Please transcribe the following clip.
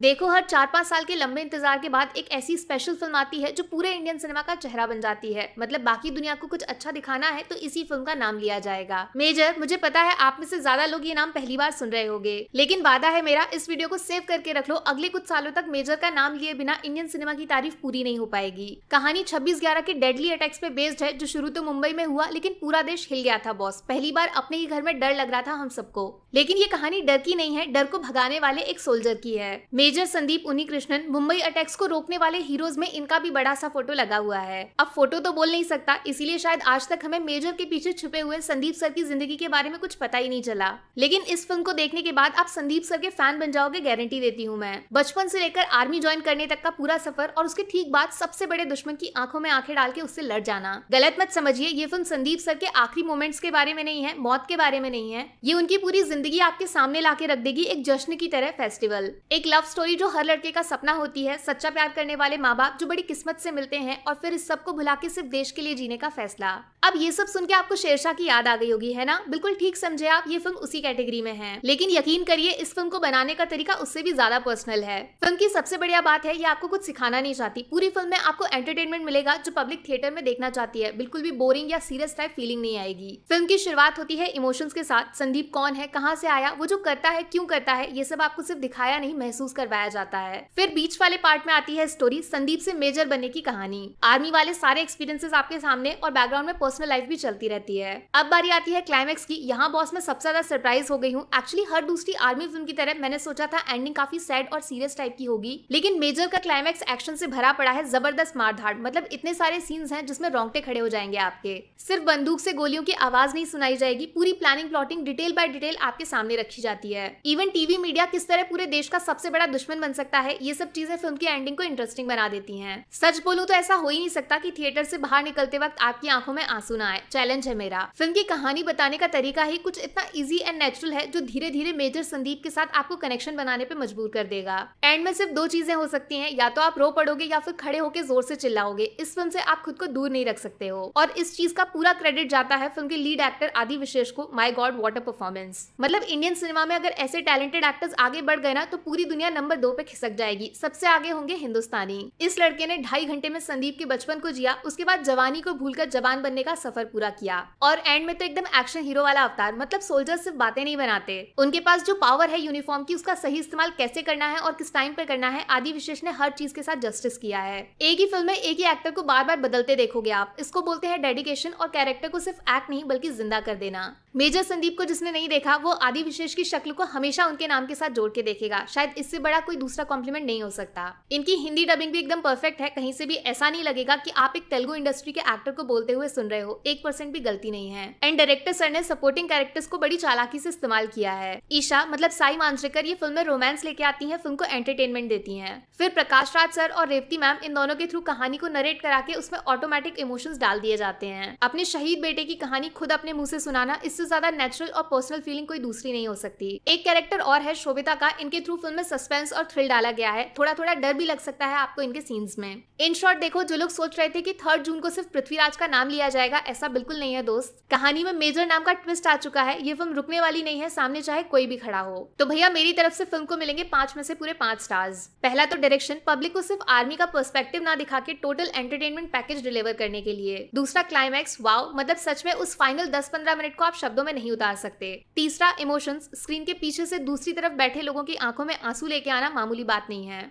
देखो, हर 4-5 साल के लंबे इंतजार के बाद एक ऐसी स्पेशल फिल्म आती है जो पूरे इंडियन सिनेमा का चेहरा बन जाती है। मतलब बाकी दुनिया को कुछ अच्छा दिखाना है तो इसी फिल्म का नाम लिया जाएगा। मेजर, मुझे पता है आप में से ज्यादा लोग ये नाम पहली बार सुन रहे होंगे, लेकिन वादा है मेरा, इस वीडियो को सेव करके रख लो। अगले कुछ सालों तक मेजर का नाम लिए बिना इंडियन सिनेमा की तारीफ पूरी नहीं हो पाएगी। कहानी 26/11 के डेडली अटैक्स पे बेस्ड है, जो शुरू तो मुंबई में हुआ लेकिन पूरा देश हिल गया था बॉस। पहली बार अपने ही घर में डर लग रहा था हम सबको। लेकिन ये कहानी डर की नहीं है, डर को भगाने वाले एक सोल्जर की है। मेजर संदीप उन्नीकृष्णन। मुंबई अटैक्स को रोकने वाले हीरोज में इनका भी बड़ा सा फोटो लगा हुआ है। अब फोटो तो बोल नहीं सकता, इसीलिए शायद आज तक हमें मेजर के पीछे छुपे हुए संदीप सर की जिंदगी के बारे में कुछ पता ही नहीं चला। लेकिन इस फिल्म को देखने के बाद आप संदीप सर के फैन बन जाओगे, गारंटी देती हूँ मैं। बचपन से लेकर आर्मी ज्वाइन करने तक का पूरा सफर और उसके ठीक बाद सबसे बड़े दुश्मन की आंखों में आंखें डाल के उससे लड़ जाना। गलत मत समझिए, ये फिल्म संदीप सर के आखिरी मोमेंट्स के बारे में नहीं है, मौत के बारे में नहीं है। ये उनकी पूरी जिंदगी आपके सामने लाके रख देगी, एक जश्न की तरह फेस्टिवल। एक लव स्टोरी जो हर लड़के का सपना होती है, सच्चा प्यार करने वाले माँ बाप जो बड़ी किस्मत से मिलते हैं और फिर इस सब को भुला के सिर्फ देश के लिए जीने का फैसला। अब ये सब सुन के आपको शेरशाह की याद आ गई होगी, है ना? बिल्कुल ठीक समझे आप, ये फिल्म उसी कैटेगरी में है। लेकिन यकीन करिए, इस फिल्म को बनाने का तरीका उससे भी ज्यादा पर्सनल है। फिल्म की सबसे बढ़िया बात है, ये आपको कुछ सिखाना नहीं चाहती। पूरी फिल्म में आपको एंटरटेनमेंट मिलेगा जो पब्लिक थिएटर में देखना चाहती है। बिल्कुल भी बोरिंग या सीरियस टाइप फीलिंग नहीं आएगी। फिल्म की शुरुआत होती है इमोशंस के साथ। संदीप कौन है, कहाँ से आया, वो जो करता है क्यों करता है, ये सब आपको सिर्फ दिखाया नहीं, महसूस करवाया जाता है। फिर बीच वाले पार्ट में आती है स्टोरी, संदीप से मेजर बनने की कहानी। आर्मी वाले सारे एक्सपीरियंसेस आपके सामने और बैकग्राउंड में पर्सनल लाइफ भी चलती रहती है। अब बारी आती है क्लाइमैक्स की। यहाँ बॉस मैं सबसे ज्यादा सरप्राइज हो गई हूँ। एक्चुअली हर दूसरी आर्मी फिल्म की तरह मैंने सोचा था एंडिंग काफी सैड और सीरियस टाइप की होगी, लेकिन मेजर का क्लाइमैक्स एक्शन से भरा पड़ा है। जबरदस्त मारधाड़, मतलब इतने सारे सीन्स हैं जिसमें रोंगटे खड़े हो जाएंगे आपके। सिर्फ बंदूक से गोलियों की आवाज नहीं सुनाई जाएगी, पूरी planning plotting detail by detail आपके सामने रखी जाती है। इवन टीवी मीडिया किस तरह पूरे देश का सबसे बड़ा दुश्मन बन सकता है, ये सब चीजें फिल्म की एंडिंग को इंटरेस्टिंग बना देती हैं। सच बोलूं तो ऐसा हो ही नहीं सकता कि थिएटर से बाहर निकलते वक्त आपकी आंखों में आंसू ना आए। चैलेंज है मेरा। फिल्म की कहानी बताने का तरीका ही कुछ इतना इजी एंड नेचुरल है जो धीरे धीरे मेजर संदीप के साथ आपको कनेक्शन बनाने पे मजबूर कर देगा। एंड में सिर्फ दो चीजें हो सकती हैं, या तो आप रो पड़ोगे या फिर खड़े होकर जोर से चिल्लाओगे। इस फिल्म से आप खुद को दूर नहीं रख सकते हो, और इस चीज का पूरा क्रेडिट जाता है फिल्म के लीड एक्टर आदि विशेष को। My God, what a performance. मतलब इंडियन सिनेमा में अगर ऐसे टैलेंटेड एक्टर्स आगे बढ़ गए ना तो पूरी दुनिया नंबर 2 पे खिसक जाएगी। सबसे आगे होंगे हिंदुस्तानी। इस लड़के ने 2.5 घंटे में संदीप के बचपन को जिया, उसके बाद जवानी को भूलकर जवान बनने का सफर पूरा किया, और एंड में तो एकदम एक्शन हीरो वाला अवतार। मतलब सोल्जर सिर्फ बातें नहीं बनाते, उनके पास जो पावर है यूनिफॉर्म की, उसका सही इस्तेमाल कैसे करना है और किस टाइम पर करना है, आदि विशेष ने हर चीज के साथ जस्टिस किया है। एक ही फिल्म में एक ही एक्टर को बार बार बदलते देखोगे आप। इसको बोलते हैं डेडिकेशन, और कैरेक्टर को सिर्फ एक्ट नहीं बल्कि जिंदा कर देना। मेजर संदीप को जिसने नहीं देखा वो आदि विशेष की शक्ल को हमेशा उनके नाम के साथ जोड़ के देखेगा। शायद इससे बड़ा कोई दूसरा कॉम्प्लीमेंट नहीं हो सकता। इनकी हिंदी डबिंग भी एकदम परफेक्ट है, कहीं से भी ऐसा नहीं लगेगा कि आप एक तेलुगु इंडस्ट्री के एक्टर को बोलते हुए सुन रहे हो। 1% भी गलती नहीं है। एंड डायरेक्टर सर ने सपोर्टिंग कैरेक्टर्स को बड़ी चालाकी से इस्तेमाल किया है। ईशा मतलब साई मांजरेकर ये फिल्म में रोमांस लेके आती है, फिल्म को एंटरटेनमेंट देती है। फिर प्रकाश राज सर और रेवती मैम, इन दोनों के थ्रू कहानी को नरेट करा के उसमें ऑटोमेटिक इमोशंस डाल दिए जाते हैं। अपने शहीद बेटे की कहानी खुद अपने मुंह से सुनाना, इससे ज्यादा नेचुरल और पर्सनल फीलिंग कोई दूसरी नहीं हो सकती। एक कैरेक्टर और है शोभिता का, इनके थ्रू फिल्म में सस्पेंस और थ्रिल डाला गया है। थोड़ा थोड़ा डर भी लग सकता है आपको इनके सीन्स में। इन शॉर्ट देखो, जो लोग सोच रहे थे कि 3 जून को सिर्फ पृथ्वीराज का नाम लिया जाएगा, ऐसा बिल्कुल नहीं है दोस्त। कहानी में मेजर नाम का ट्विस्ट आ चुका है। ये फिल्म रुकने वाली नहीं है, सामने चाहे कोई भी खड़ा हो। तो भैया मेरी तरफ से फिल्म को मिलेंगे 5 में से पूरे 5 स्टार्स। पहला तो डायरेक्शन, पब्लिक को सिर्फ आर्मी का पर्सपेक्टिव ना दिखा के टोटल एंटरटेनमेंट पैकेज डिलीवर करने के लिए। दूसरा क्लाइमैक्स, वाओ, मतलब सच में उस फाइनल 10-15 मिनट को आप शब्दों में नहीं उतार सकते। तीसरा इमोशंस, स्क्रीन के पीछे से दूसरी तरफ बैठे लोगों की आंखों में आंसू लेके आना मामूली बात नहीं है।